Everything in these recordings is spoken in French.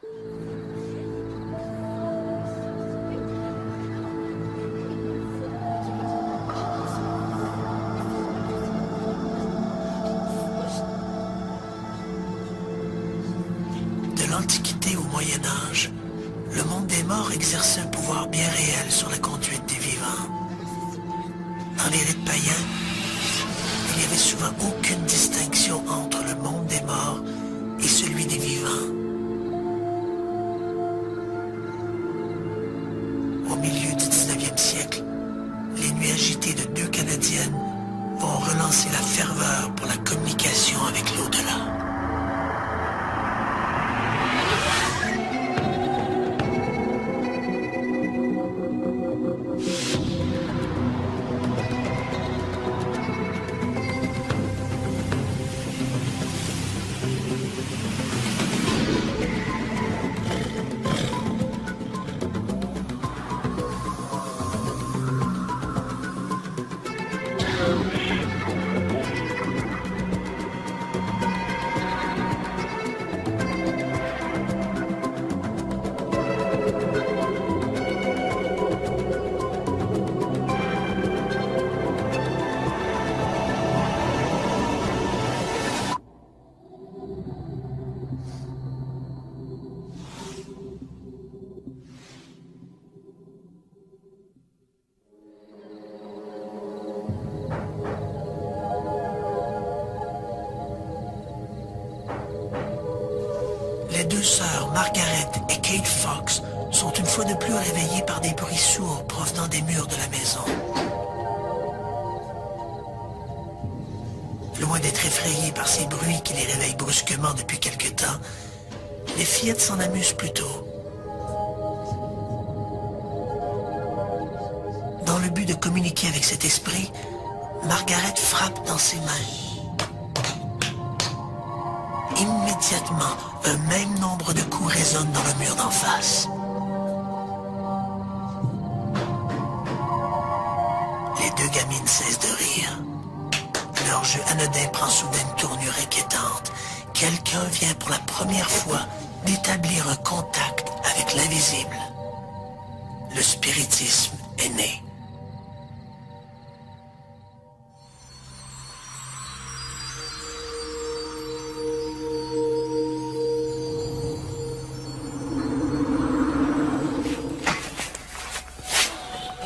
De l'Antiquité au Moyen Âge, le monde des morts exerçait un pouvoir bien réel sur la conduite des vivants. Dans les rites païens, il n'y avait souvent aucune distinction entre le monde des morts et celui des vivants. Au milieu du 19e siècle, les nuits agitées de deux Canadiennes vont relancer la ferveur pour la communication avec l'au-delà. Les deux sœurs, Margaret et Kate Fox, sont une fois de plus réveillées par des bruits sourds provenant des murs de la maison. Loin d'être effrayées par ces bruits qui les réveillent brusquement depuis quelque temps, les fillettes s'en amusent plutôt. Dans le but de communiquer avec cet esprit, Margaret frappe dans ses mains. Immédiatement, un même nombre de coups résonnent dans le mur d'en face. Les deux gamines cessent de rire. Leur jeu anodin prend soudain une tournure inquiétante. Quelqu'un vient pour la première fois d'établir un contact avec l'invisible. Le spiritisme est né.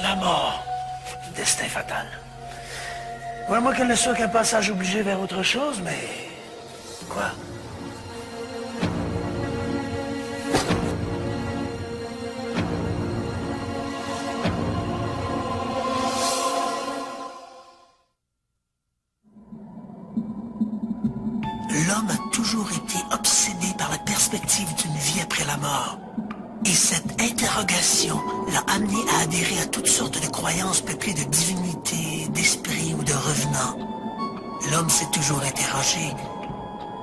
La mort. Destin fatal. Vraiment qu'elle ne soit qu'un passage obligé vers autre chose, mais... Quoi? L'homme a toujours été obsédé par la perspective d'une vie après la mort. Et cette interrogation l'a amené à adhérer à toutes sortes de croyances peuplées de divinités, d'esprits ou de revenants. L'homme s'est toujours interrogé,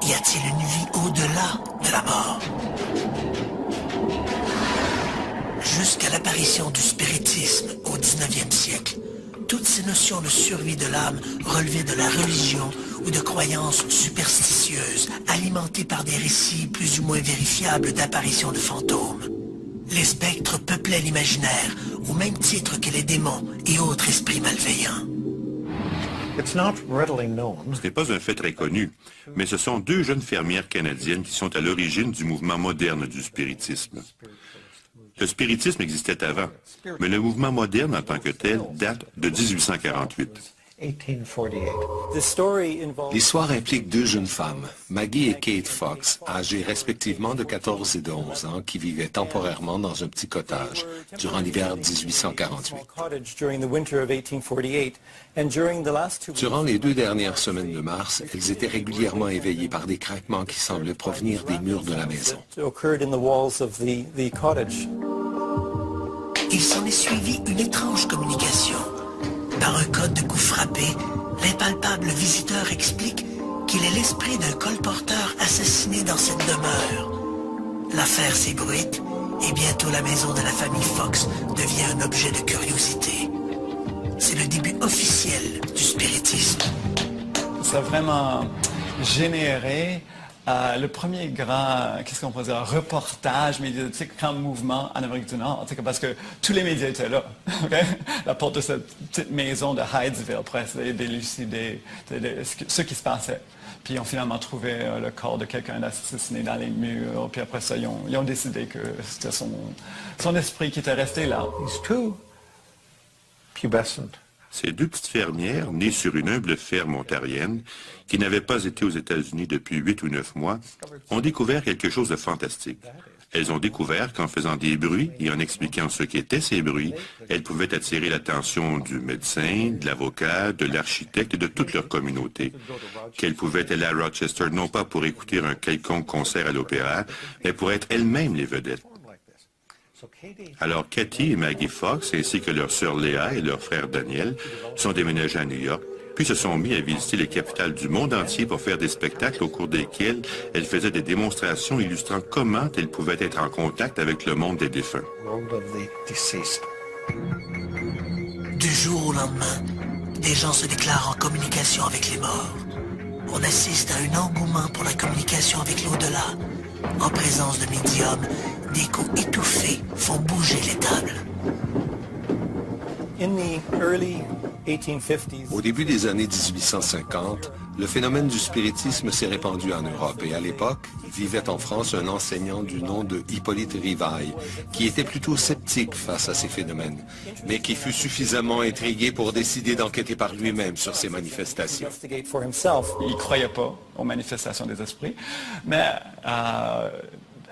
y a-t-il une vie au-delà de la mort? Jusqu'à l'apparition du spiritisme au 19e siècle, toutes ces notions de survie de l'âme relevaient de la religion ou de croyances superstitieuses, alimentées par des récits plus ou moins vérifiables d'apparitions de fantômes. Les spectres peuplaient l'imaginaire, au même titre que les démons et autres esprits malveillants. Ce n'est pas un fait très connu, mais ce sont deux jeunes fermières canadiennes qui sont à l'origine du mouvement moderne du spiritisme. Le spiritisme existait avant, mais le mouvement moderne en tant que tel date de 1848. L'histoire implique deux jeunes femmes, Maggie et Kate Fox, âgées respectivement de 14 et de 11 ans, qui vivaient temporairement dans un petit cottage durant l'hiver 1848. Durant les 2 dernières semaines de mars, elles étaient régulièrement éveillées par des craquements qui semblaient provenir des murs de la maison. Il s'en est suivi une étrange communication. Par un code de coups frappés, l'impalpable visiteur explique qu'il est l'esprit d'un colporteur assassiné dans cette demeure. L'affaire s'ébruite et bientôt la maison de la famille Fox devient un objet de curiosité. C'est le début officiel du spiritisme. Ça a vraiment généré Le premier grand, qu'est-ce qu'on pourrait dire, reportage médiatique, grand mouvement en Amérique du Nord, parce que tous les médias étaient là, okay? La porte de cette petite maison de Hydesville pour essayer d'élucider ce qui se passait. Puis ils ont finalement trouvé le corps de quelqu'un assassiné dans les murs, puis après ça, ils ont décidé que c'était son esprit qui était resté là. These two pubescent Ces deux petites fermières, nées sur une humble ferme ontarienne, qui n'avaient pas été aux États-Unis depuis 8 ou 9 mois, ont découvert quelque chose de fantastique. Elles ont découvert qu'en faisant des bruits et en expliquant ce qu'étaient ces bruits, elles pouvaient attirer l'attention du médecin, de l'avocat, de l'architecte et de toute leur communauté. Qu'elles pouvaient aller à Rochester non pas pour écouter un quelconque concert à l'opéra, mais pour être elles-mêmes les vedettes. Alors Katie et Maggie Fox, ainsi que leur sœur Léa et leur frère Daniel, sont déménagés à New York, puis se sont mis à visiter les capitales du monde entier pour faire des spectacles au cours desquels elles faisaient des démonstrations illustrant comment elles pouvaient être en contact avec le monde des défunts. world of the deceased. Du jour au lendemain, des gens se déclarent en communication avec les morts. On assiste à un engouement pour la communication avec l'au-delà. En présence de médiums, des coups étouffés font bouger les tables. In the early 1850s, Au début des années 1850, le phénomène du spiritisme s'est répandu en Europe et à l'époque, vivait en France un enseignant du nom de Hippolyte Rivail, qui était plutôt sceptique face à ces phénomènes, mais qui fut suffisamment intrigué pour décider d'enquêter par lui-même sur ces manifestations. investigate for himself. Il ne croyait pas aux manifestations des esprits, mais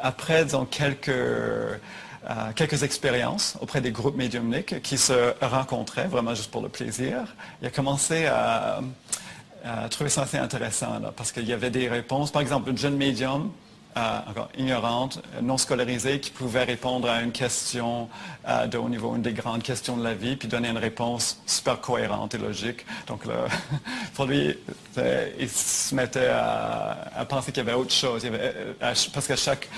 après, disons, quelques expériences auprès des groupes médiumniques qui se rencontraient vraiment juste pour le plaisir, il a commencé à trouver ça assez intéressant là, parce qu'il y avait des réponses. Par exemple, une jeune médium, encore ignorante, non scolarisée, qui pouvait répondre à une question de haut niveau, une des grandes questions de la vie, puis donner une réponse super cohérente et logique. Donc là, pour lui, il se mettait à penser qu'il y avait autre chose. Parce qu'à chaque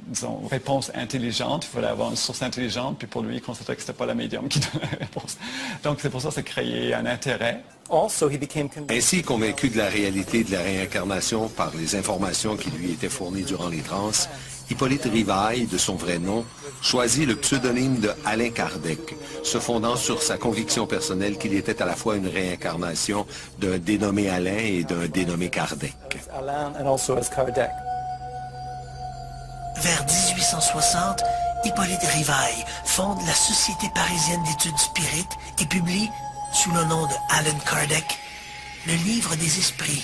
disons, réponse intelligente, il fallait avoir une source intelligente, puis pour lui, il constatait que ce n'était pas la médium qui donnait la réponse. Donc c'est pour ça que ça créait un intérêt. Also, he became convinced Ainsi, convaincu de la réalité de la réincarnation par les informations qui lui étaient fournies durant les transes, Hippolyte Rivail, de son vrai nom, choisit le pseudonyme de Alain Kardec, se fondant sur sa conviction personnelle qu'il était à la fois une réincarnation d'un dénommé Alain et d'un dénommé Kardec. Alain and also as Kardec. Vers 1860, Hippolyte Rivail fonde la Société parisienne d'études spirites et publie, sous le nom de Alan Kardec, le livre des esprits.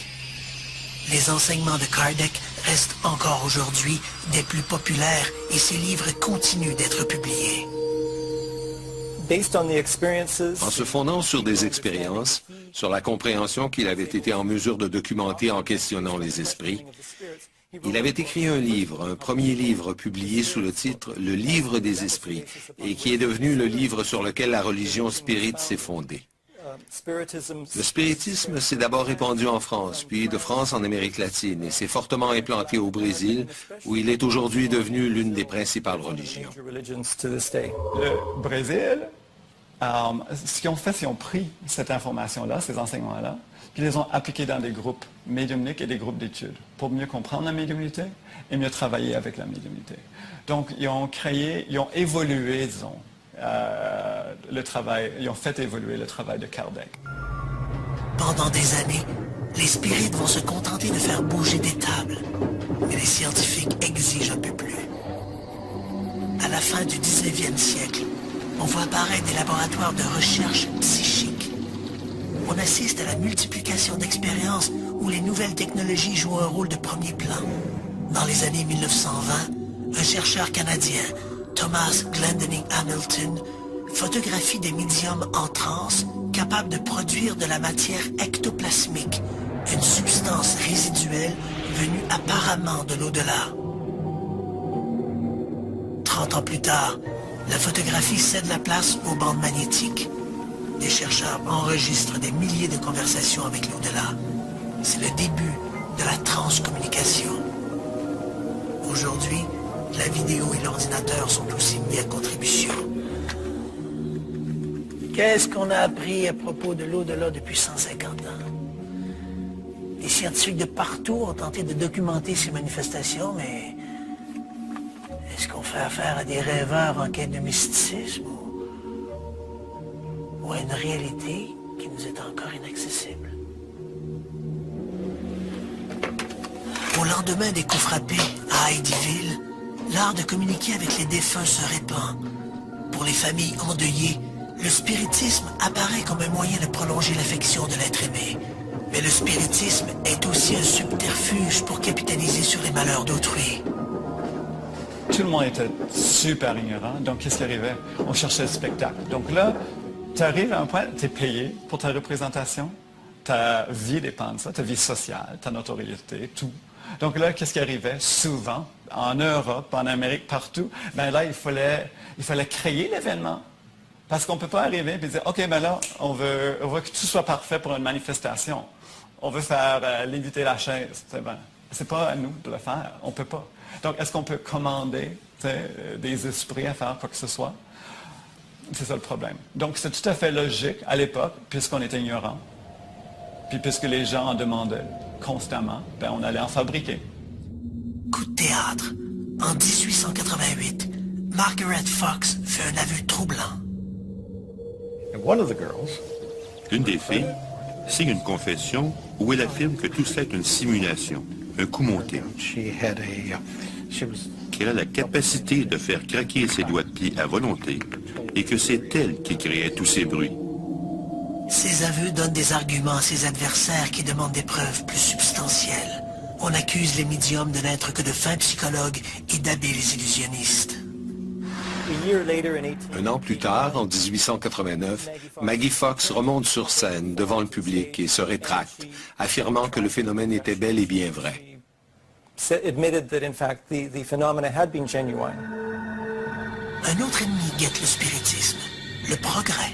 Les enseignements de Kardec restent encore aujourd'hui des plus populaires et ses livres continuent d'être publiés. Based on the experiences, En se fondant sur des expériences, sur la compréhension qu'il avait été en mesure de documenter en questionnant les esprits, il avait écrit un livre, un premier livre publié sous le titre « Le livre des esprits » et qui est devenu le livre sur lequel la religion spirite s'est fondée. spiritism Le spiritisme s'est d'abord répandu en France, puis de France en Amérique latine et s'est fortement implanté au Brésil, où il est aujourd'hui devenu l'une des principales religions. religions to this day. Le Brésil, ce qu'ils ont fait, c'est qu'ils ont pris cette information-là, ces enseignements-là, puis les ont appliqués dans des groupes médiumniques et des groupes d'études pour mieux comprendre la médiumnité et mieux travailler avec la médiumnité. Donc, ils ont évolué, disons, le travail, ils ont fait évoluer le travail de Kardec. Pendant des années, les spirites vont se contenter de faire bouger des tables, mais les scientifiques exigent un peu plus. À la fin du 19e siècle, on voit apparaître des laboratoires de recherche psychique. On assiste à la multiplication d'expériences où les nouvelles technologies jouent un rôle de premier plan. Dans les années 1920, un chercheur canadien, Thomas Glendinning Hamilton, photographie des médiums en transe capables de produire de la matière ectoplasmique, une substance résiduelle venue apparemment de l'au-delà. 30 ans plus tard, la photographie cède la place aux bandes magnétiques. Des chercheurs enregistrent des milliers de conversations avec l'au-delà. C'est le début de la transcommunication. Aujourd'hui, la vidéo et l'ordinateur sont aussi mis à contribution. Qu'est-ce qu'on a appris à propos de l'au-delà depuis 150 ans? Les scientifiques de partout ont tenté de documenter ces manifestations, mais est-ce qu'on fait affaire à des rêveurs en quête de mysticisme ou à une réalité qui nous est encore inaccessible? Au lendemain des coups frappés à Heidieville, l'art de communiquer avec les défunts se répand. Pour les familles endeuillées, le spiritisme apparaît comme un moyen de prolonger l'affection de l'être aimé. Mais le spiritisme est aussi un subterfuge pour capitaliser sur les malheurs d'autrui. Tout le monde était super ignorant, donc qu'est-ce qui arrivait? On cherchait le spectacle. Donc là, tu arrives à un point, tu es payé pour ta représentation, ta vie dépend de ça, ta vie sociale, ta notoriété, tout. Donc là, qu'est-ce qui arrivait? Souvent, en Europe, en Amérique, partout, ben là, il fallait créer l'événement. Parce qu'on ne peut pas arriver et dire, OK, ben là, on veut que tout soit parfait pour une manifestation. On veut faire léviter la chaise. C'est pas à nous de le faire. On ne peut pas. Donc, est-ce qu'on peut commander des esprits à faire quoi que ce soit? C'est ça le problème. Donc, c'est tout à fait logique à l'époque, puisqu'on était ignorant. Puis puisque les gens en demandaient constamment, ben on allait en fabriquer. Coup de théâtre. En 1888, Margaret Fox fait un aveu troublant. Une des filles signe une confession où elle affirme que tout cela est une simulation, un coup monté, qu'elle a la capacité de faire craquer ses doigts de pied à volonté et que c'est elle qui créait tous ces bruits. Ces aveux donnent des arguments à ses adversaires qui demandent des preuves plus substantielles. On accuse les médiums de n'être que de fins psychologues et d'habiles illusionnistes. Un an plus tard, en 1889, Maggie Fox remonte sur scène devant le public et se rétracte, affirmant que le phénomène était bel et bien vrai. Admitted that in fact the phenomena had been genuine. Un autre ennemi guette le spiritisme, le progrès.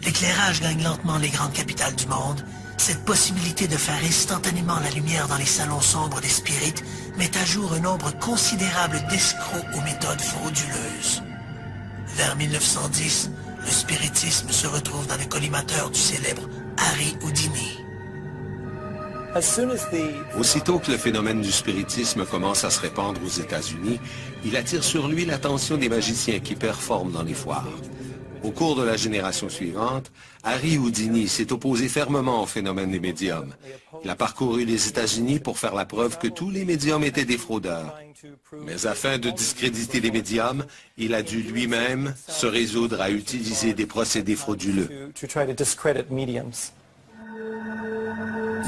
L'éclairage gagne lentement les grandes capitales du monde. Cette possibilité de faire instantanément la lumière dans les salons sombres des spirites met à jour un nombre considérable d'escrocs aux méthodes frauduleuses. Vers 1910, le spiritisme se retrouve dans le collimateur du célèbre Harry Houdini. Aussitôt que le phénomène du spiritisme commence à se répandre aux États-Unis, il attire sur lui l'attention des magiciens qui performent dans les foires. Au cours de la génération suivante, Harry Houdini s'est opposé fermement au phénomène des médiums. Il a parcouru les États-Unis pour faire la preuve que tous les médiums étaient des fraudeurs. Mais afin de discréditer les médiums, il a dû lui-même se résoudre à utiliser des procédés frauduleux.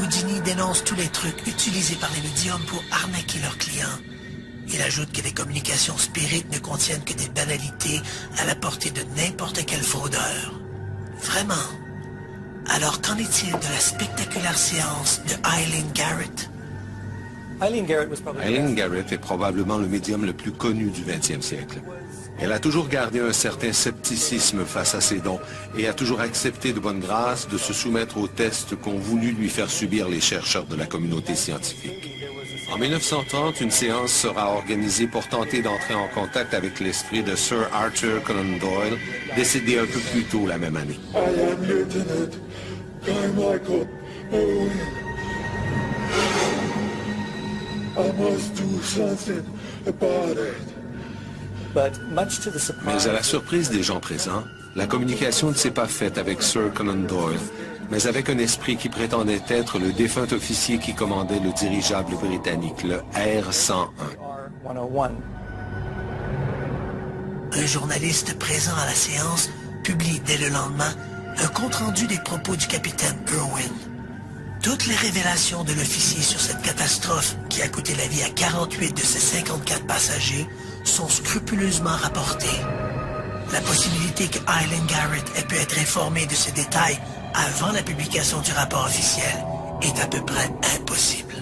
Houdini dénonce tous les trucs utilisés par les médiums pour arnaquer leurs clients. Il ajoute que les communications spirites ne contiennent que des banalités à la portée de n'importe quel fraudeur. Vraiment. Alors qu'en est-il de la spectaculaire séance de Eileen Garrett? Eileen Garrett est probablement le médium le plus connu du 20e siècle. Elle a toujours gardé un certain scepticisme face à ses dons et a toujours accepté de bonne grâce de se soumettre aux tests qu'ont voulu lui faire subir les chercheurs de la communauté scientifique. En 1930, une séance sera organisée pour tenter d'entrer en contact avec l'esprit de Sir Arthur Conan Doyle, décédé un peu plus tôt la même année. I am Lieutenant Carmichael Owen. I must do something about it. Mais à la surprise des gens présents, la communication ne s'est pas faite avec Sir Conan Doyle, mais avec un esprit qui prétendait être le défunt officier qui commandait le dirigeable britannique, le R-101. Un journaliste présent à la séance publie dès le lendemain un compte-rendu des propos du capitaine Irwin. Toutes les révélations de l'officier sur cette catastrophe qui a coûté la vie à 48 de ses 54 passagers sont scrupuleusement rapportées. La possibilité que Eileen Garrett ait pu être informée de ces détails avant la publication du rapport officiel est à peu près impossible.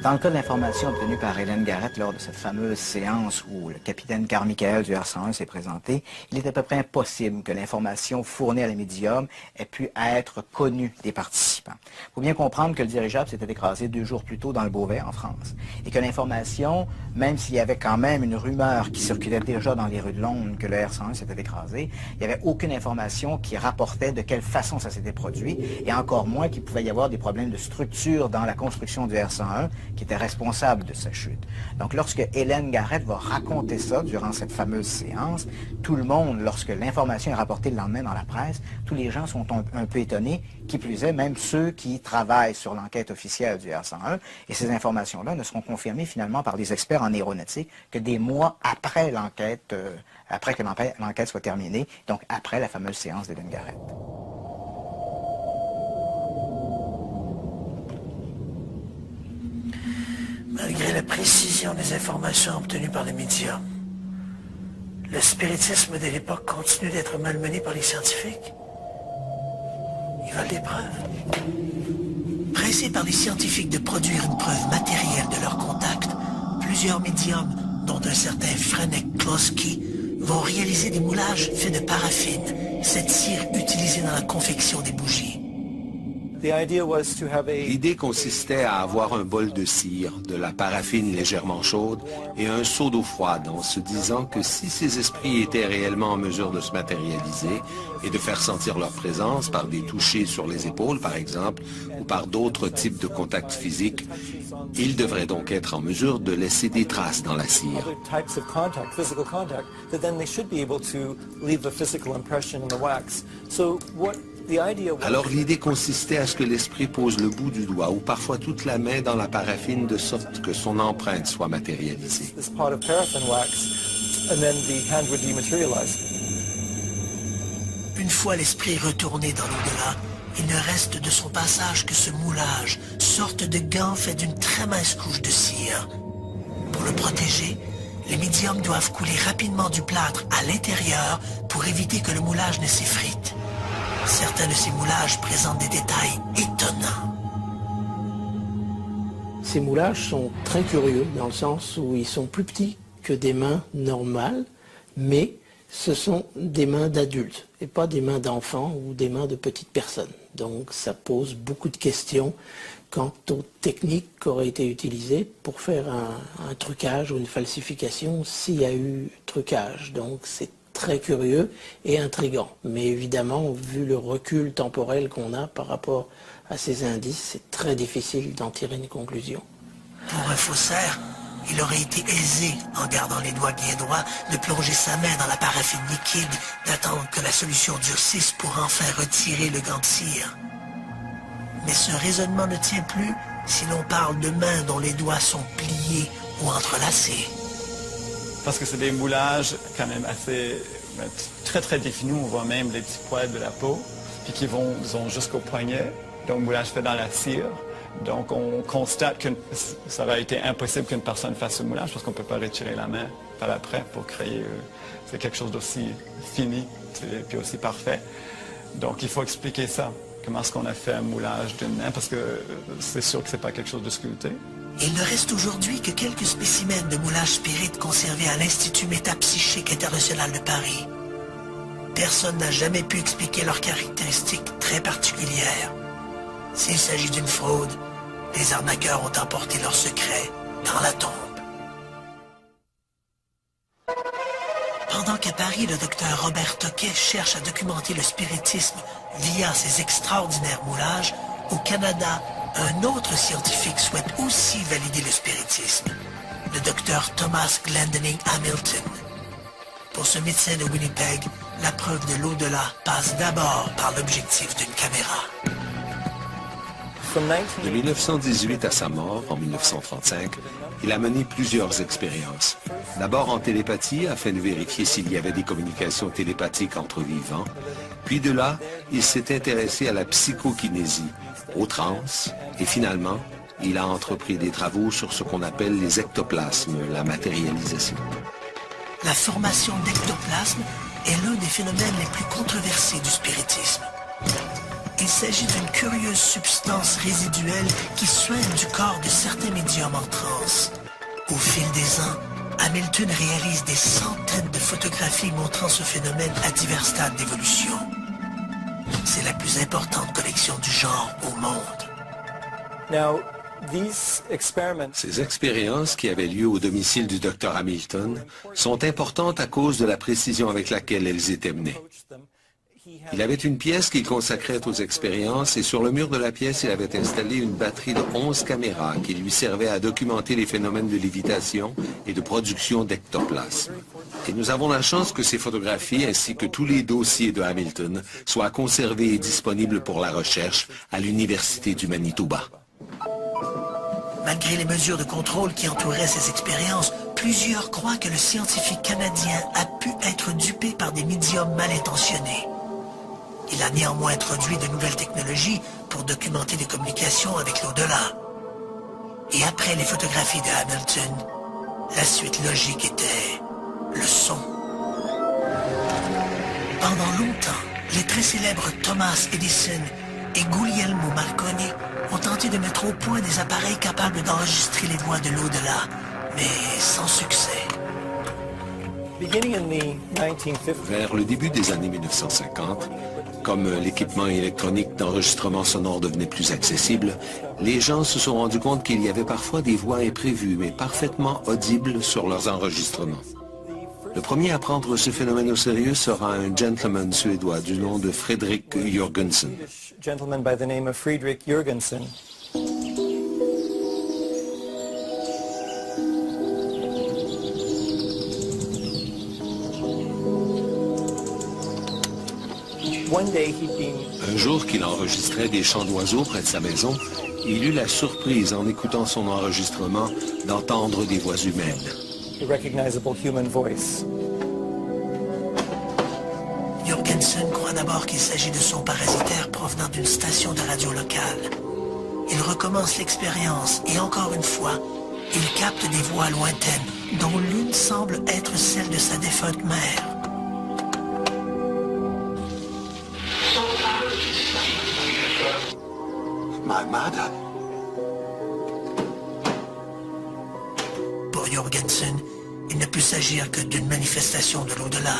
Dans le cas de l'information obtenue par Hélène Garrett lors de cette fameuse séance où le capitaine Carmichael du R-101 s'est présenté, il est à peu près impossible que l'information fournie à la médium ait pu être connue des participants. Il faut bien comprendre que le dirigeable s'était écrasé 2 jours plus tôt dans le Beauvais, en France, et que l'information, même s'il y avait quand même une rumeur qui circulait déjà dans les rues de Londres que le R-101 s'était écrasé, il n'y avait aucune information qui rapportait de quelle façon ça s'était produit, et encore moins qu'il pouvait y avoir des problèmes de structure dans la construction du R-101 qui était responsable de sa chute. Donc lorsque Hélène Garrett va raconter ça durant cette fameuse séance, tout le monde, lorsque l'information est rapportée le lendemain dans la presse, tous les gens sont un peu étonnés, qui plus est, même ceux qui travaillent sur l'enquête officielle du R-101, et ces informations-là ne seront confirmées finalement par des experts en aéronautique que des mois après l'enquête, après que l'enquête soit terminée, donc après la fameuse séance d'Hélène Garrett. Malgré la précision des informations obtenues par les médias, le spiritisme de l'époque continue d'être malmené par les scientifiques. Ils veulent des preuves. Pressés par les scientifiques de produire une preuve matérielle de leur contact, plusieurs médiums, dont un certain Franek Kloski, vont réaliser des moulages faits de paraffine, cette cire utilisée dans la confection des bougies. L'idée consistait à avoir un bol de cire, de la paraffine légèrement chaude et un seau d'eau froide, en se disant que si ces esprits étaient réellement en mesure de se matérialiser et de faire sentir leur présence par des touchés sur les épaules, par exemple, ou par d'autres types de contacts physiques, ils devraient donc être en mesure de laisser des traces dans la cire. Alors l'idée consistait à ce que l'esprit pose le bout du doigt ou parfois toute la main dans la paraffine de sorte que son empreinte soit matérialisée. Une fois l'esprit retourné dans l'au-delà, il ne reste de son passage que ce moulage, sorte de gant fait d'une très mince couche de cire. Pour le protéger, les médiums doivent couler rapidement du plâtre à l'intérieur pour éviter que le moulage ne s'effrite. Certains de ces moulages présentent des détails étonnants. Ces moulages sont très curieux dans le sens où ils sont plus petits que des mains normales, mais ce sont des mains d'adultes et pas des mains d'enfants ou des mains de petites personnes. Donc ça pose beaucoup de questions quant aux techniques qui auraient été utilisées pour faire un trucage ou une falsification s'il y a eu trucage. Donc c'est très curieux et intriguant. Mais évidemment, vu le recul temporel qu'on a par rapport à ces indices, c'est très difficile d'en tirer une conclusion. Pour un faussaire, il aurait été aisé, en gardant les doigts bien droits, de plonger sa main dans la paraffine liquide, d'attendre que la solution durcisse pour enfin retirer le gant de cire. Mais ce raisonnement ne tient plus si l'on parle de mains dont les doigts sont pliés ou entrelacés. Parce que c'est des moulages quand même assez très très définis. On voit même les petits poils de la peau, puis qui vont disons, jusqu'au poignet. Donc moulage fait dans la cire. Donc on constate que ça aurait été impossible qu'une personne fasse ce moulage parce qu'on ne peut pas retirer la main par après pour créer c'est quelque chose d'aussi fini puis aussi parfait. Donc il faut expliquer ça. Comment est-ce qu'on a fait un moulage d'une main parce que c'est sûr que c'est pas quelque chose de sculpté. Il ne reste aujourd'hui que quelques spécimens de moulage spirit conservés à l'Institut métapsychique international de Paris. Personne n'a jamais pu expliquer leurs caractéristiques très particulières. S'il s'agit d'une fraude, les arnaqueurs ont emporté leur secret dans la tombe. Pendant qu'à Paris, le docteur Robert Toquet cherche à documenter le spiritisme via ses extraordinaires moulages, au Canada, un autre scientifique souhaite aussi valider le spiritisme, le docteur Thomas Glendening Hamilton. Pour ce médecin de Winnipeg, la preuve de l'au-delà passe d'abord par l'objectif d'une caméra. De 1918 à sa mort, en 1935, il a mené plusieurs expériences. D'abord en télépathie, afin de vérifier s'il y avait des communications télépathiques entre vivants. Puis de là, il s'est intéressé à la psychokinésie, aux trans, et finalement, il a entrepris des travaux sur ce qu'on appelle les ectoplasmes, la matérialisation. La formation d'ectoplasmes est l'un des phénomènes les plus controversés du spiritisme. Il s'agit d'une curieuse substance résiduelle qui soigne du corps de certains médiums en transe. Au fil des ans, Hamilton réalise des centaines de photographies montrant ce phénomène à divers stades d'évolution. C'est la plus importante collection du genre au monde. Now, these experiments Ces expériences qui avaient lieu au domicile du Dr Hamilton sont importantes à cause de la précision avec laquelle elles étaient menées. Il avait une pièce qu'il consacrait aux expériences et sur le mur de la pièce, il avait installé une batterie de 11 caméras qui lui servaient à documenter les phénomènes de lévitation et de production d'ectoplasme. Et nous avons la chance que ces photographies ainsi que tous les dossiers de Hamilton soient conservés et disponibles pour la recherche à l'Université du Manitoba. Malgré les mesures de contrôle qui entouraient ces expériences, plusieurs croient que le scientifique canadien a pu être dupé par des médiums mal intentionnés. Il a néanmoins introduit de nouvelles technologies pour documenter des communications avec l'au-delà. Et après les photographies de Hamilton, la suite logique était le son. Pendant longtemps, les très célèbres Thomas Edison et Guglielmo Marconi ont tenté de mettre au point des appareils capables d'enregistrer les voix de l'au-delà, mais sans succès. beginning in the 1950s, Vers le début des années 1950, comme l'équipement électronique d'enregistrement sonore devenait plus accessible, les gens se sont rendus compte qu'il y avait parfois des voix imprévues mais parfaitement audibles sur leurs enregistrements. Le premier à prendre ce phénomène au sérieux sera un gentleman suédois du nom de Fredrik Jürgensen. a gentleman by the name of Fredrik Jürgensen. One day he'd been Un jour qu'il enregistrait des chants d'oiseaux près de sa maison, il eut la surprise en écoutant son enregistrement d'entendre des voix humaines. a recognizable human voice. Jürgensen croit d'abord qu'il s'agit de sons parasitaires provenant d'une station de radio locale. Il recommence l'expérience et encore une fois, il capte des voix lointaines dont l'une semble être celle de sa défunte mère. My mother. Pour Jürgensen, il ne peut s'agir que d'une manifestation de l'au-delà.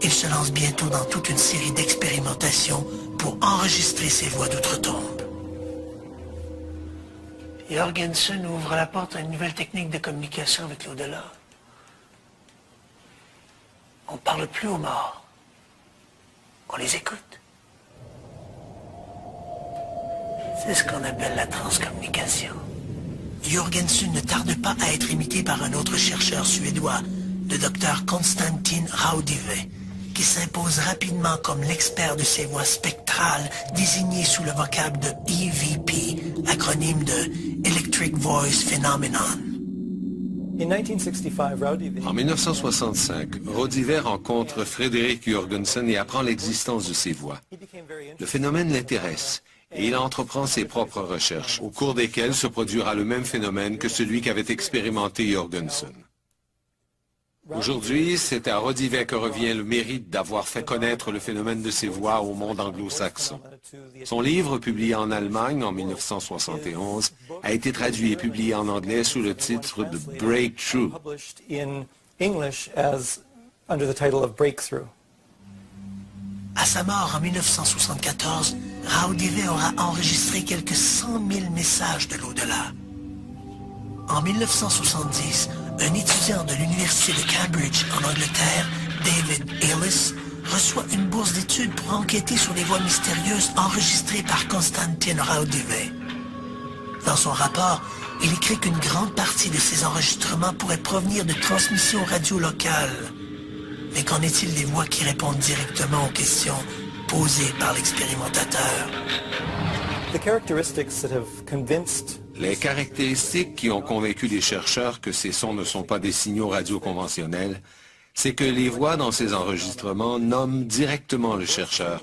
Il se lance bientôt dans toute une série d'expérimentations pour enregistrer ses voix d'outre-tombe. Jürgensen ouvre la porte à une nouvelle technique de communication avec l'au-delà. On ne parle plus aux morts. On les écoute. C'est ce qu'on appelle la transcommunication. Jürgensen ne tarde pas à être imité par un autre chercheur suédois, le docteur Konstantin Raudive, qui s'impose rapidement comme l'expert de ces voix spectrales désignées sous le vocable de EVP, acronyme de Electric Voice Phenomenon. In 1965, Raudive En 1965, Raudive rencontre Fredrik Jürgensen et apprend l'existence de ces voix. became very interested. Le phénomène l'intéresse et il entreprend ses propres recherches, au cours desquelles se produira le même phénomène que celui qu'avait expérimenté Jürgensen. Aujourd'hui, c'est à Raudive que revient le mérite d'avoir fait connaître le phénomène de ces voix au monde anglo-saxon. Son livre, publié en Allemagne en 1971, a été traduit et publié en anglais sous le titre de Breakthrough. Published in English as under the title of Breakthrough. À sa mort en 1974, Raudive aura enregistré quelques 100 000 messages de l'au-delà. En 1970, un étudiant de l'Université de Cambridge en Angleterre, David Ellis, reçoit une bourse d'études pour enquêter sur les voix mystérieuses enregistrées par Konstantin Raudive. Dans son rapport, il écrit qu'une grande partie de ces enregistrements pourraient provenir de transmissions radio locales. Mais qu'en est-il des voix qui répondent directement aux questions posées par l'expérimentateur? The characteristics that have convinced Les caractéristiques qui ont convaincu les chercheurs que ces sons ne sont pas des signaux radio conventionnels, c'est que les voix dans ces enregistrements nomment directement le chercheur,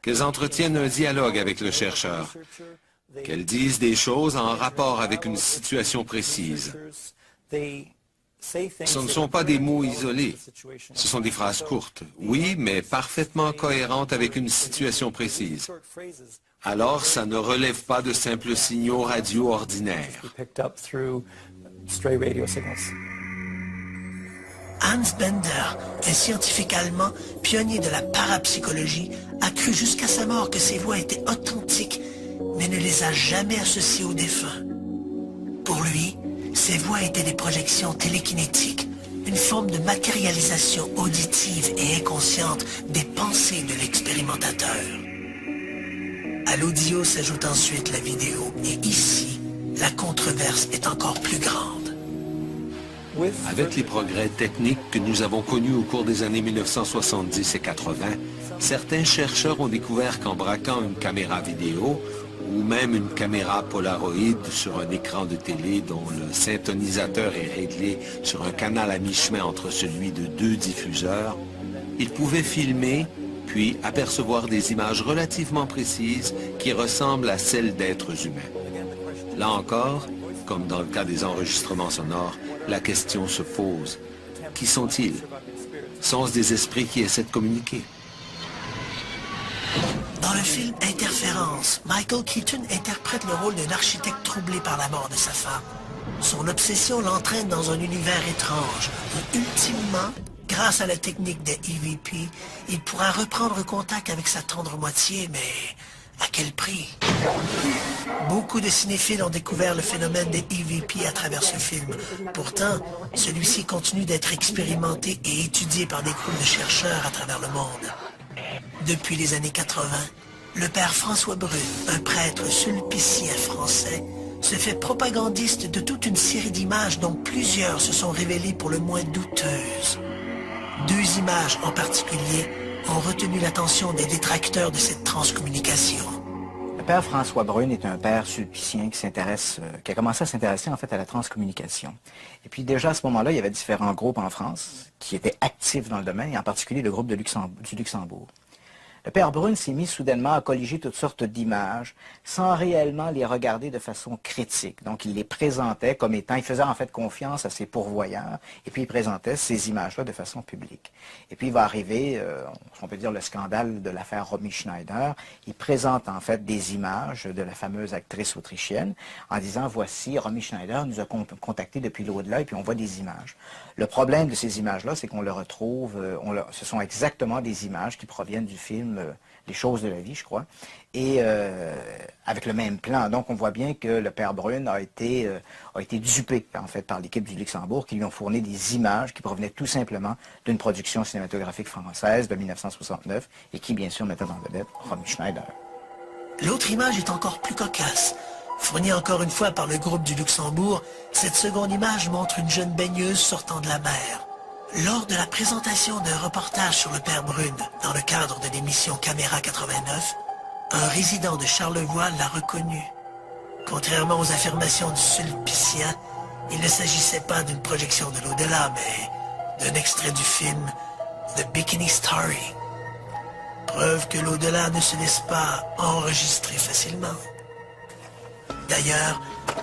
qu'elles entretiennent un dialogue avec le chercheur, qu'elles disent des choses en rapport avec une situation précise. they Ce ne sont pas des mots isolés. Ce sont des phrases courtes, oui, mais parfaitement cohérentes avec une situation précise. Alors, ça ne relève pas de simples signaux radio ordinaires. Hans Bender, un scientifique allemand, pionnier de la parapsychologie, a cru jusqu'à sa mort que ces voix étaient authentiques, mais ne les a jamais associées aux défunts. Pour lui, ces voix étaient des projections télékinétiques, une forme de matérialisation auditive et inconsciente des pensées de l'expérimentateur. À l'audio s'ajoute ensuite la vidéo, et ici, la controverse est encore plus grande. Avec les progrès techniques que nous avons connus au cours des années 1970 et 80, certains chercheurs ont découvert qu'en braquant une caméra vidéo ou même une caméra Polaroid sur un écran de télé dont le syntonisateur est réglé sur un canal à mi-chemin entre celui de 2 diffuseurs, ils pouvaient filmer puis apercevoir des images relativement précises qui ressemblent à celles d'êtres humains. Là encore, comme dans le cas des enregistrements sonores, la question se pose. Qui sont-ils? Sont-ce des esprits qui essaient de communiquer? Dans le film Interférence, Michael Keaton interprète le rôle d'un architecte troublé par la mort de sa femme. Son obsession l'entraîne dans un univers étrange où, ultimement, grâce à la technique des EVP, il pourra reprendre contact avec sa tendre moitié, mais à quel prix? Beaucoup de cinéphiles ont découvert le phénomène des EVP à travers ce film. Pourtant, celui-ci continue d'être expérimenté et étudié par des groupes de chercheurs à travers le monde. Depuis les années 80, le père François Brune, un prêtre sulpicien français, se fait propagandiste de toute une série d'images dont plusieurs se sont révélées pour le moins douteuses. 2 images en particulier ont retenu l'attention des détracteurs de cette transcommunication. Le père François Brune est un père sulpicien qui a commencé à s'intéresser en fait à la transcommunication. Et puis déjà à ce moment-là, il y avait différents groupes en France qui étaient actifs dans le domaine, et en particulier le groupe du Luxembourg. Le père Brune s'est mis soudainement à colliger toutes sortes d'images sans réellement les regarder de façon critique. Donc il les présentait comme étant, il faisait en fait confiance à ses pourvoyeurs et puis il présentait ces images-là de façon publique. Et puis il va arriver, on peut dire le scandale de l'affaire Romy Schneider. Il présente en fait des images de la fameuse actrice autrichienne en disant voici Romy Schneider nous a contactés depuis l'au-delà et puis on voit des images. Le problème de ces images-là, c'est qu'on le retrouve, ce sont exactement des images qui proviennent du film Les choses de la vie, je crois, et avec le même plan. Donc on voit bien que le père Brune a été dupé en fait par l'équipe du Luxembourg qui lui ont fourni des images qui provenaient tout simplement d'une production cinématographique française de 1969 et qui bien sûr mettait en vedette Romy Schneider. L'autre image est encore plus cocasse. Fournie encore une fois par le groupe du Luxembourg, cette seconde image montre une jeune baigneuse sortant de la mer. Lors de la présentation d'un reportage sur le père Brune, dans le cadre de l'émission Caméra 89, un résident de Charlevoix l'a reconnu. Contrairement aux affirmations du sulpicien, il ne s'agissait pas d'une projection de l'au-delà, mais d'un extrait du film The Bikini Story. Preuve que l'au-delà ne se laisse pas enregistrer facilement. D'ailleurs,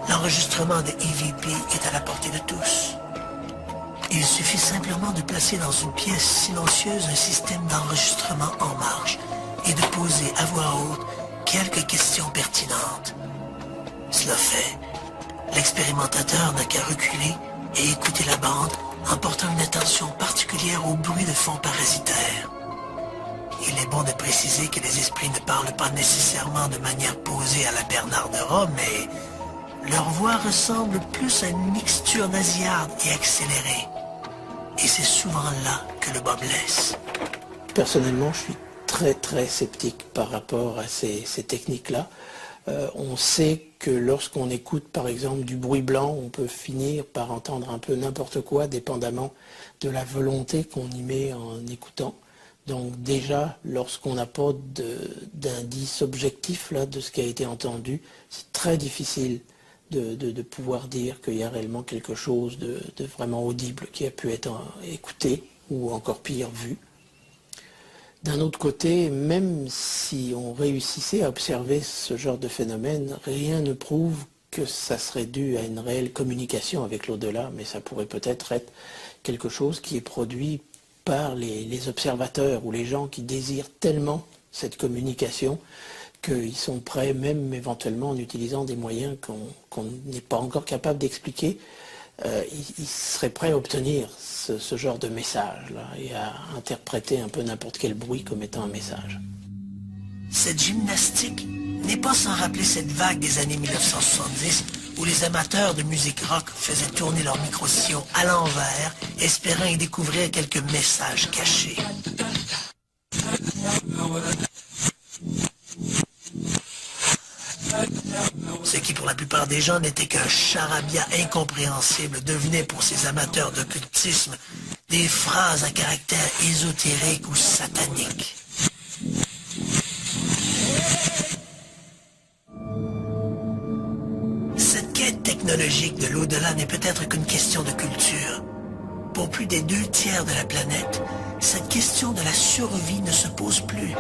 l'enregistrement des EVP est à la portée de tous. Il suffit simplement de placer dans une pièce silencieuse un système d'enregistrement en marche et de poser à voix haute quelques questions pertinentes. Cela fait, l'expérimentateur n'a qu'à reculer et écouter la bande en portant une attention particulière au bruit de fond parasitaire. Il est bon de préciser que les esprits ne parlent pas nécessairement de manière posée à la Bernard de Rome, mais leur voix ressemble plus à une mixture nasillarde et accélérée. Et c'est souvent là que le bas blesse. Personnellement, je suis très sceptique par rapport à ces techniques-là. On sait que lorsqu'on écoute par exemple du bruit blanc, on peut finir par entendre un peu n'importe quoi, dépendamment de la volonté qu'on y met en écoutant. Donc déjà, lorsqu'on n'a pas d'indice objectif là, de ce qui a été entendu, c'est très difficile de pouvoir dire qu'il y a réellement quelque chose de vraiment audible qui a pu être écouté ou encore pire vu. D'un autre côté, même si on réussissait à observer ce genre de phénomène, rien ne prouve que ça serait dû à une réelle communication avec l'au-delà, mais ça pourrait peut-être être quelque chose qui est produit par les observateurs ou les gens qui désirent tellement cette communication qu'ils sont prêts, même éventuellement en utilisant des moyens qu'on n'est pas encore capable d'expliquer, ils seraient prêts à obtenir ce genre de message-là et à interpréter un peu n'importe quel bruit comme étant un message. Cette gymnastique n'est pas sans rappeler cette vague des années 1970 où les amateurs de musique rock faisaient tourner leur micro-sillon à l'envers, espérant y découvrir quelques messages cachés. Ce qui pour la plupart des gens n'était qu'un charabia incompréhensible devenait pour ces amateurs d'occultisme des phrases à caractère ésotérique ou satanique. Cette quête technologique de l'au-delà n'est peut-être qu'une question de culture. Pour plus des 2/3 de la planète, cette question de la survie ne se pose plus.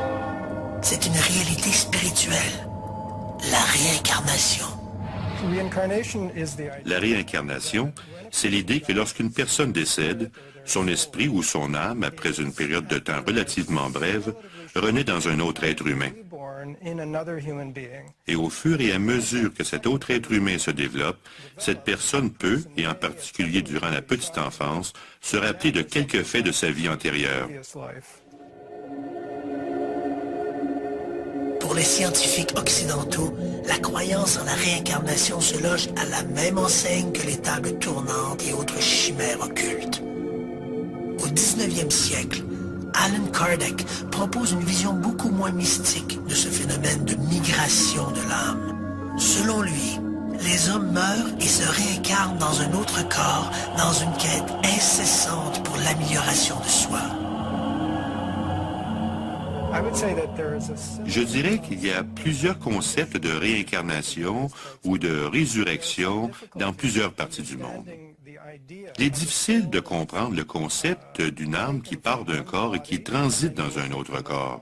C'est une réalité spirituelle. La réincarnation. La réincarnation, c'est l'idée que lorsqu'une personne décède, son esprit ou son âme, après une période de temps relativement brève, renaît dans un autre être humain. Et au fur et à mesure que cet autre être humain se développe, cette personne peut, et en particulier durant la petite enfance, se rappeler de quelques faits de sa vie antérieure. Pour les scientifiques occidentaux, la croyance en la réincarnation se loge à la même enseigne que les tables tournantes et autres chimères occultes. Au 19e siècle, Allan Kardec propose une vision beaucoup moins mystique de ce phénomène de migration de l'âme. Selon lui, les hommes meurent et se réincarnent dans un autre corps, dans une quête incessante pour l'amélioration de soi. Je dirais qu'il y a plusieurs concepts de réincarnation ou de résurrection dans plusieurs parties du monde. Il est difficile de comprendre le concept d'une âme qui part d'un corps et qui transite dans un autre corps.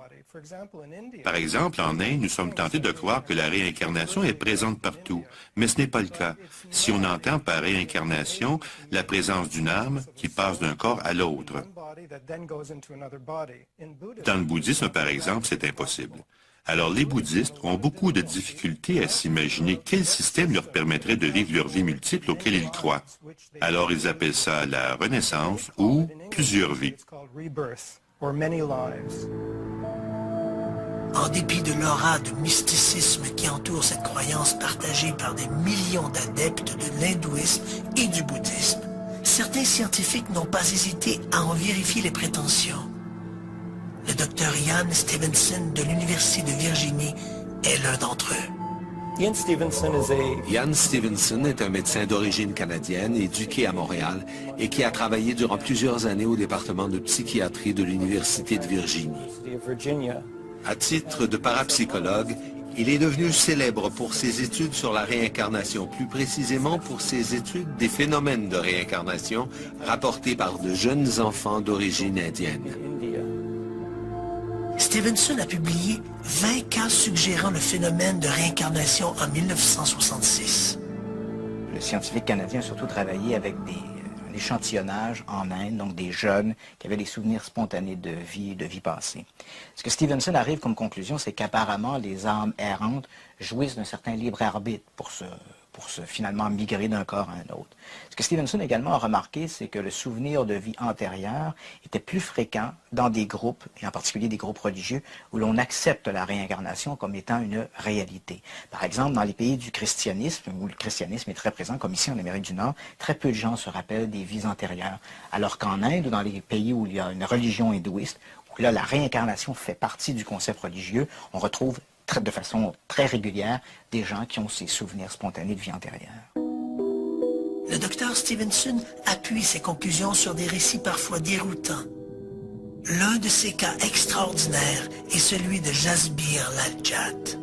Par exemple, en Inde, nous sommes tentés de croire que la réincarnation est présente partout, mais ce n'est pas le cas. Si on entend par réincarnation la présence d'une âme qui passe d'un corps à l'autre. Dans le bouddhisme, par exemple, c'est impossible. Alors les bouddhistes ont beaucoup de difficultés à s'imaginer quel système leur permettrait de vivre leur vie multiple auquel ils croient. Alors ils appellent ça la renaissance ou plusieurs vies. En dépit de l'aura de mysticisme qui entoure cette croyance partagée par des millions d'adeptes de l'hindouisme et du bouddhisme, certains scientifiques n'ont pas hésité à en vérifier les prétentions. Le docteur Ian Stevenson de l'Université de Virginie est l'un d'entre eux. Ian Stevenson est un médecin d'origine canadienne, éduqué à Montréal et qui a travaillé durant plusieurs années au département de psychiatrie de l'Université de Virginie. À titre de parapsychologue, il est devenu célèbre pour ses études sur la réincarnation, plus précisément pour ses études des phénomènes de réincarnation rapportés par de jeunes enfants d'origine indienne. Stevenson a publié 20 cas suggérant le phénomène de réincarnation en 1966. Le scientifique canadien a surtout travaillé avec un échantillonnage en Inde, donc des jeunes qui avaient des souvenirs spontanés de vie passée. Ce que Stevenson arrive comme conclusion, c'est qu'apparemment les âmes errantes jouissent d'un certain libre arbitre pour se finalement migrer d'un corps à un autre. Ce que Stevenson également a remarqué, c'est que le souvenir de vie antérieure était plus fréquent dans des groupes, et en particulier des groupes religieux, où l'on accepte la réincarnation comme étant une réalité. Par exemple, dans les pays du christianisme, où le christianisme est très présent, comme ici en Amérique du Nord, très peu de gens se rappellent des vies antérieures. Alors qu'en Inde, ou dans les pays où il y a une religion hindouiste, où là, la réincarnation fait partie du concept religieux, on retrouve de façon très régulière des gens qui ont ces souvenirs spontanés de vie antérieure. Le docteur Stevenson appuie ses conclusions sur des récits parfois déroutants. L'un de ces cas extraordinaires est celui de Jasbir Laljat.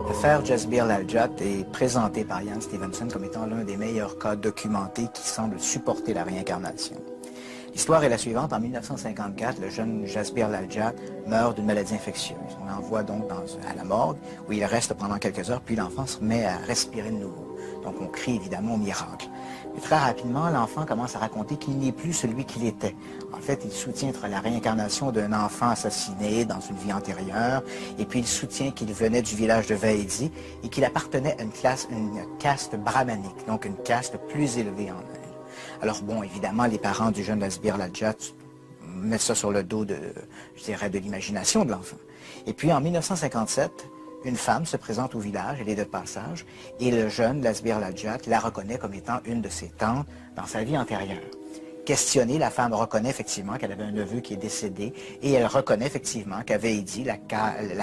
L'affaire Jasbir Laljat est présentée par Ian Stevenson comme étant l'un des meilleurs cas documentés qui semble supporter la réincarnation. L'histoire est la suivante. En 1954, le jeune Jasbir Lal-Jat meurt d'une maladie infectieuse. On l'envoie donc à la morgue, où il reste pendant quelques heures, puis l'enfant se met à respirer de nouveau. Donc on crie évidemment au miracle. Mais très rapidement, l'enfant commence à raconter qu'il n'est plus celui qu'il était. En fait, il soutient la réincarnation d'un enfant assassiné dans une vie antérieure, et puis il soutient qu'il venait du village de Vaidi et qu'il appartenait à une caste brahmanique, donc une caste plus élevée en Inde. Alors bon, évidemment, les parents du jeune Jasbir Lal-Jat mettent ça sur le dos de l'imagination de l'enfant. Et puis en 1957, une femme se présente au village, elle est de passage, et le jeune Jasbir Lal-Jat la reconnaît comme étant une de ses tantes dans sa vie antérieure. Questionnée, la femme reconnaît effectivement qu'elle avait un neveu qui est décédé, et elle reconnaît effectivement qu'à Vaidi, la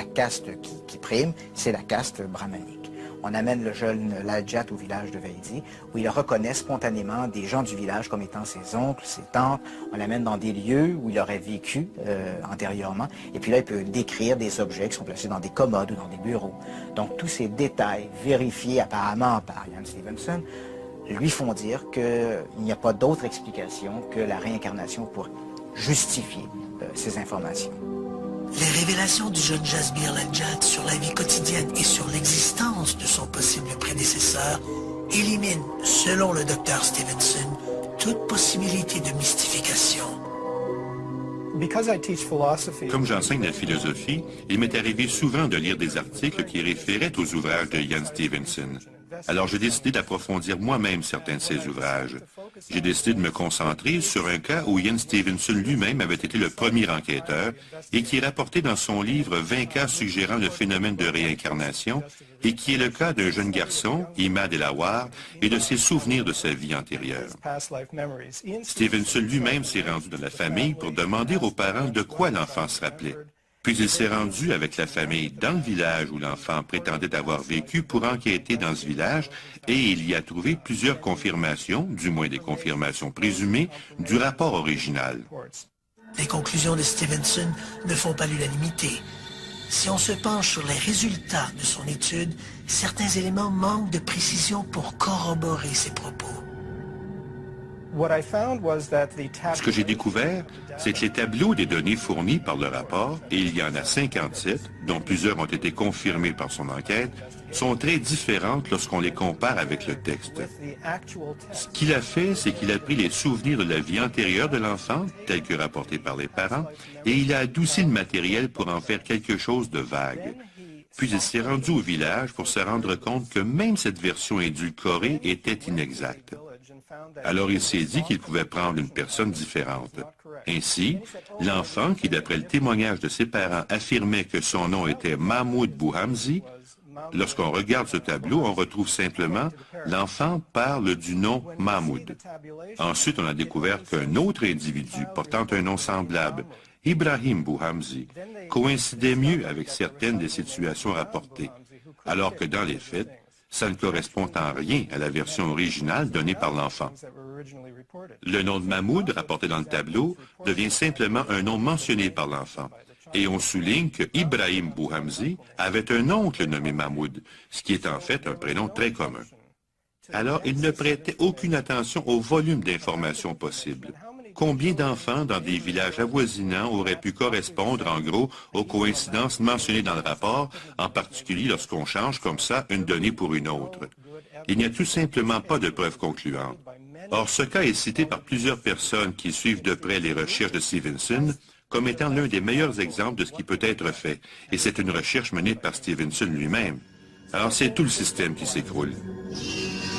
caste qui prime, c'est la caste brahmanique. On amène le jeune Lal-Jat au village de Vaidi, où il reconnaît spontanément des gens du village comme étant ses oncles, ses tantes. On l'amène dans des lieux où il aurait vécu antérieurement. Et puis là, il peut décrire des objets qui sont placés dans des commodes ou dans des bureaux. Donc tous ces détails, vérifiés apparemment par Ian Stevenson, lui font dire qu'il n'y a pas d'autre explication que la réincarnation pour justifier ces informations. Les révélations du jeune Jasbir Lal-Jat sur la vie quotidienne et sur l'existence de son possible prédécesseur éliminent, selon le docteur Stevenson, toute possibilité de mystification. Comme j'enseigne la philosophie, il m'est arrivé souvent de lire des articles qui référaient aux ouvrages de Ian Stevenson. Alors j'ai décidé d'approfondir moi-même certains de ces ouvrages. J'ai décidé de me concentrer sur un cas où Ian Stevenson lui-même avait été le premier enquêteur et qui est rapporté dans son livre « 20 cas suggérant le phénomène de réincarnation » et qui est le cas d'un jeune garçon, Imad El-Awar, et de ses souvenirs de sa vie antérieure. Stevenson lui-même s'est rendu dans la famille pour demander aux parents de quoi l'enfant se rappelait. Puis il s'est rendu avec la famille dans le village où l'enfant prétendait avoir vécu pour enquêter dans ce village et il y a trouvé plusieurs confirmations, du moins des confirmations présumées, du rapport original. Les conclusions de Stevenson ne font pas l'unanimité. Si on se penche sur les résultats de son étude, certains éléments manquent de précision pour corroborer ses propos. Ce que j'ai découvert, c'est que les tableaux des données fournis par le rapport, et il y en a 57, dont plusieurs ont été confirmés par son enquête, sont très différentes lorsqu'on les compare avec le texte. Ce qu'il a fait, c'est qu'il a pris les souvenirs de la vie antérieure de l'enfant, tels que rapportés par les parents, et il a adouci le matériel pour en faire quelque chose de vague. Puis il s'est rendu au village pour se rendre compte que même cette version édulcorée était inexacte. Alors il s'est dit qu'il pouvait prendre une personne différente. Ainsi, l'enfant, qui d'après le témoignage de ses parents affirmait que son nom était Mahmoud Bouhamzi, lorsqu'on regarde ce tableau, on retrouve simplement l'enfant parle du nom Mahmoud. Ensuite, on a découvert qu'un autre individu portant un nom semblable, Ibrahim Bouhamzi, coïncidait mieux avec certaines des situations rapportées, alors que dans les faits, ça ne correspond en rien à la version originale donnée par l'enfant. Le nom de Mahmoud, rapporté dans le tableau, devient simplement un nom mentionné par l'enfant. Et on souligne que Ibrahim Bouhamzi avait un oncle nommé Mahmoud, ce qui est en fait un prénom très commun. Alors, il ne prêtait aucune attention au volume d'informations possibles. Combien d'enfants dans des villages avoisinants auraient pu correspondre en gros aux coïncidences mentionnées dans le rapport, en particulier lorsqu'on change comme ça une donnée pour une autre? Il n'y a tout simplement pas de preuves concluantes. Or, ce cas est cité par plusieurs personnes qui suivent de près les recherches de Stevenson comme étant l'un des meilleurs exemples de ce qui peut être fait, et c'est une recherche menée par Stevenson lui-même. Alors, c'est tout le système qui s'écroule.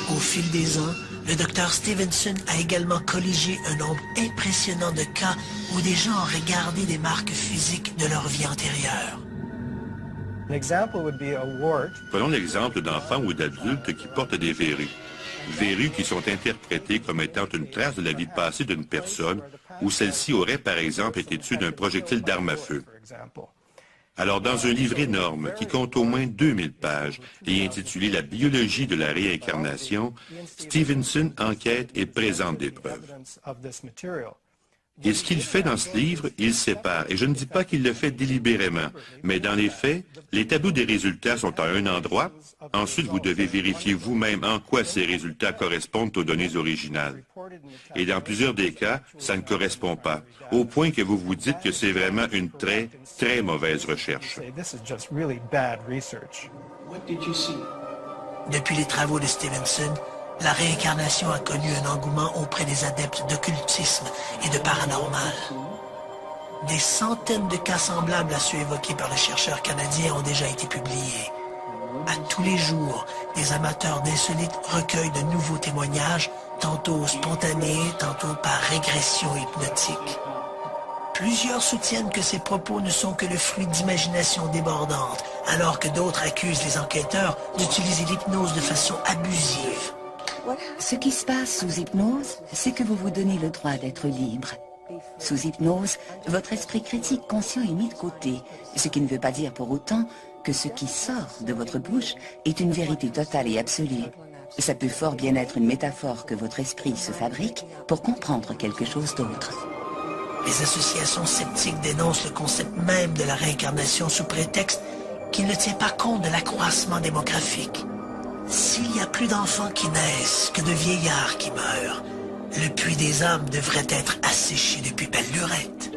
Au fil des ans, le docteur Stevenson a également colligé un nombre impressionnant de cas où des gens ont regardé des marques physiques de leur vie antérieure. Prenons l'exemple d'enfants ou d'adultes qui portent des verrues. Verrues qui sont interprétées comme étant une trace de la vie passée d'une personne où celle-ci aurait par exemple été tuée d'un projectile d'arme à feu. Alors, dans un livre énorme qui compte au moins 2000 pages et intitulé « La biologie de la réincarnation », Stevenson enquête et présente des preuves. Et ce qu'il fait dans ce livre, il sépare. Et je ne dis pas qu'il le fait délibérément, mais dans les faits, les tableaux des résultats sont à un endroit. Ensuite, vous devez vérifier vous-même en quoi ces résultats correspondent aux données originales. Et dans plusieurs des cas, ça ne correspond pas, au point que vous vous dites que c'est vraiment une très, très mauvaise recherche. Depuis les travaux de Stevenson, la réincarnation a connu un engouement auprès des adeptes d'occultisme et de paranormal. Des centaines de cas semblables à ceux évoqués par le chercheur canadien ont déjà été publiés. À tous les jours, des amateurs d'insolites recueillent de nouveaux témoignages, tantôt spontanés, tantôt par régression hypnotique. Plusieurs soutiennent que ces propos ne sont que le fruit d'imagination débordante, alors que d'autres accusent les enquêteurs d'utiliser l'hypnose de façon abusive. Ce qui se passe sous hypnose, c'est que vous vous donnez le droit d'être libre. Sous hypnose, votre esprit critique conscient est mis de côté, ce qui ne veut pas dire pour autant que ce qui sort de votre bouche est une vérité totale et absolue. Ça peut fort bien être une métaphore que votre esprit se fabrique pour comprendre quelque chose d'autre. Les associations sceptiques dénoncent le concept même de la réincarnation sous prétexte qu'il ne tient pas compte de l'accroissement démographique. S'il y a plus d'enfants qui naissent que de vieillards qui meurent, le puits des âmes devrait être asséché depuis belle lurette.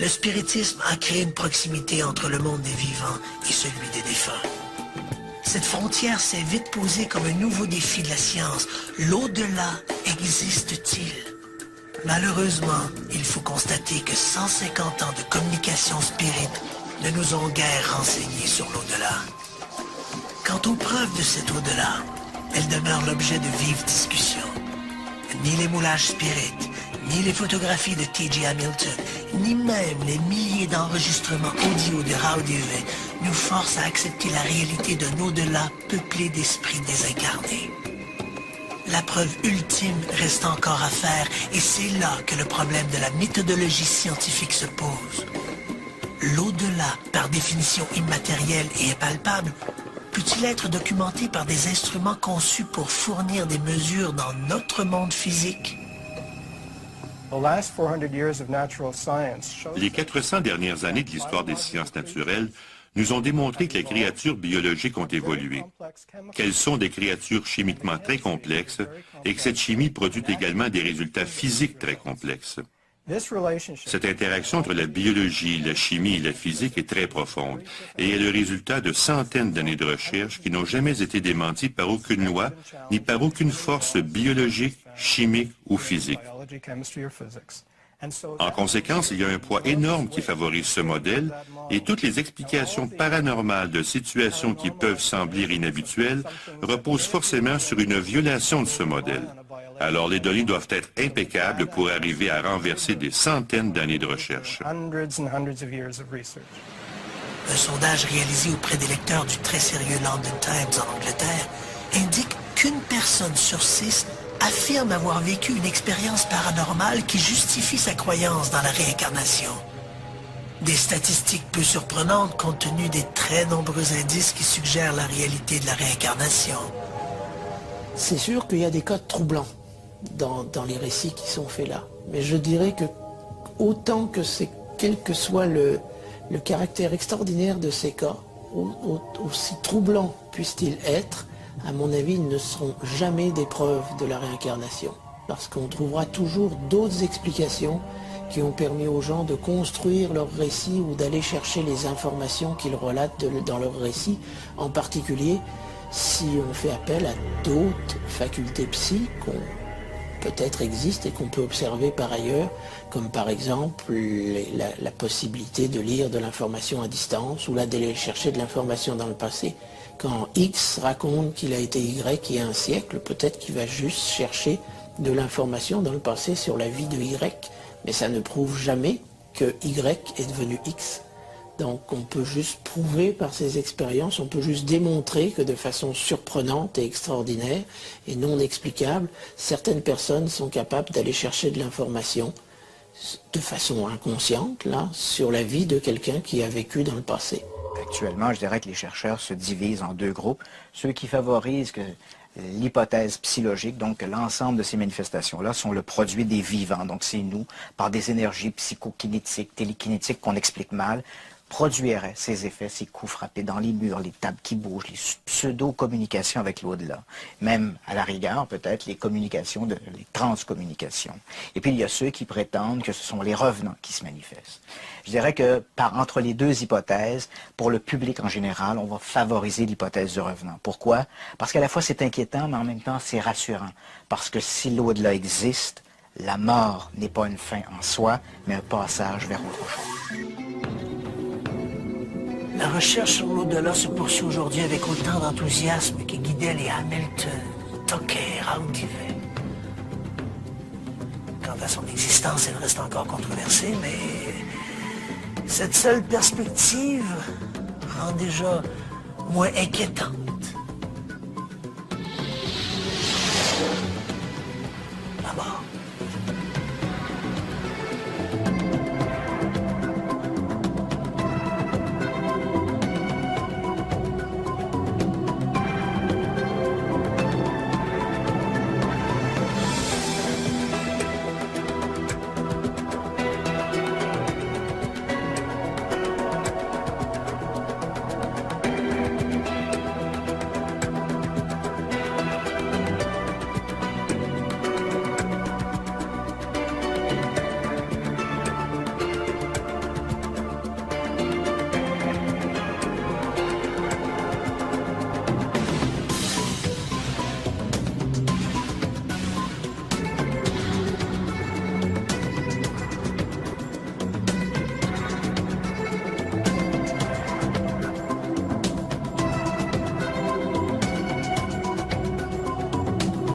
Le spiritisme a créé une proximité entre le monde des vivants et celui des défunts. Cette frontière s'est vite posée comme un nouveau défi de la science. L'au-delà existe-t-il? Malheureusement, il faut constater que 150 ans de communication spirite ne nous ont guère renseignés sur l'au-delà. Quant aux preuves de cet au-delà, elles demeurent l'objet de vives discussions. Ni les moulages spirites, ni les photographies de T.J. Hamilton, ni même les milliers d'enregistrements audio de Raoul Duvey nous forcent à accepter la réalité d'un au-delà peuplé d'esprits désincarnés. La preuve ultime reste encore à faire et c'est là que le problème de la méthodologie scientifique se pose. L'au-delà, par définition immatériel et impalpable, peut-il être documenté par des instruments conçus pour fournir des mesures dans notre monde physique? Les 400 dernières années de l'histoire des sciences naturelles nous ont démontré que les créatures biologiques ont évolué, qu'elles sont des créatures chimiquement très complexes et que cette chimie produit également des résultats physiques très complexes. Cette interaction entre la biologie, la chimie et la physique est très profonde et est le résultat de centaines d'années de recherche qui n'ont jamais été démenties par aucune loi ni par aucune force biologique, chimique ou physique. En conséquence, il y a un poids énorme qui favorise ce modèle et toutes les explications paranormales de situations qui peuvent sembler inhabituelles reposent forcément sur une violation de ce modèle. Alors les données doivent être impeccables pour arriver à renverser des centaines d'années de recherche. Un sondage réalisé auprès des lecteurs du très sérieux London Times en Angleterre indique qu'une personne sur 6 affirme avoir vécu une expérience paranormale qui justifie sa croyance dans la réincarnation. Des statistiques peu surprenantes compte tenu des très nombreux indices qui suggèrent la réalité de la réincarnation. C'est sûr qu'il y a des cas troublants dans les récits qui sont faits là. Mais je dirais que autant que c'est, quel que soit le caractère extraordinaire de ces cas, aussi troublants puissent-ils être, à mon avis, ils ne seront jamais des preuves de la réincarnation. Parce qu'on trouvera toujours d'autres explications qui ont permis aux gens de construire leur récit ou d'aller chercher les informations qu'ils relatent dans leur récit, en particulier si on fait appel à d'autres facultés psy qu'on peut-être existent et qu'on peut observer par ailleurs, comme par exemple la possibilité de lire de l'information à distance ou là d'aller chercher de l'information dans le passé. Quand X raconte qu'il a été Y il y a un siècle, peut-être qu'il va juste chercher de l'information dans le passé sur la vie de Y, mais ça ne prouve jamais que Y est devenu X. Donc on peut juste prouver par ces expériences, on peut juste démontrer que de façon surprenante et extraordinaire et non explicable, certaines personnes sont capables d'aller chercher de l'information de façon inconsciente, là, sur la vie de quelqu'un qui a vécu dans le passé. Actuellement, je dirais que les chercheurs se divisent en deux groupes. Ceux qui favorisent que l'hypothèse psychologique, donc que l'ensemble de ces manifestations-là sont le produit des vivants, donc c'est nous, par des énergies psychokinétiques, télékinétiques qu'on explique mal, produiraient ces effets, ces coups frappés dans les murs, les tables qui bougent, les pseudo-communications avec l'au-delà. Même, à la rigueur, peut-être, les communications, les transcommunications. Et puis, il y a ceux qui prétendent que ce sont les revenants qui se manifestent. Je dirais que, entre les deux hypothèses, pour le public en général, on va favoriser l'hypothèse du revenant. Pourquoi? Parce qu'à la fois, c'est inquiétant, mais en même temps, c'est rassurant. Parce que si l'au-delà existe, la mort n'est pas une fin en soi, mais un passage vers autre chose. La recherche sur l'au-delà se poursuit aujourd'hui avec autant d'enthousiasme que guidait les Hamilton, Tucker, Aldivet. Quant à son existence, elle reste encore controversée, mais cette seule perspective rend déjà moins inquiétante. La mort.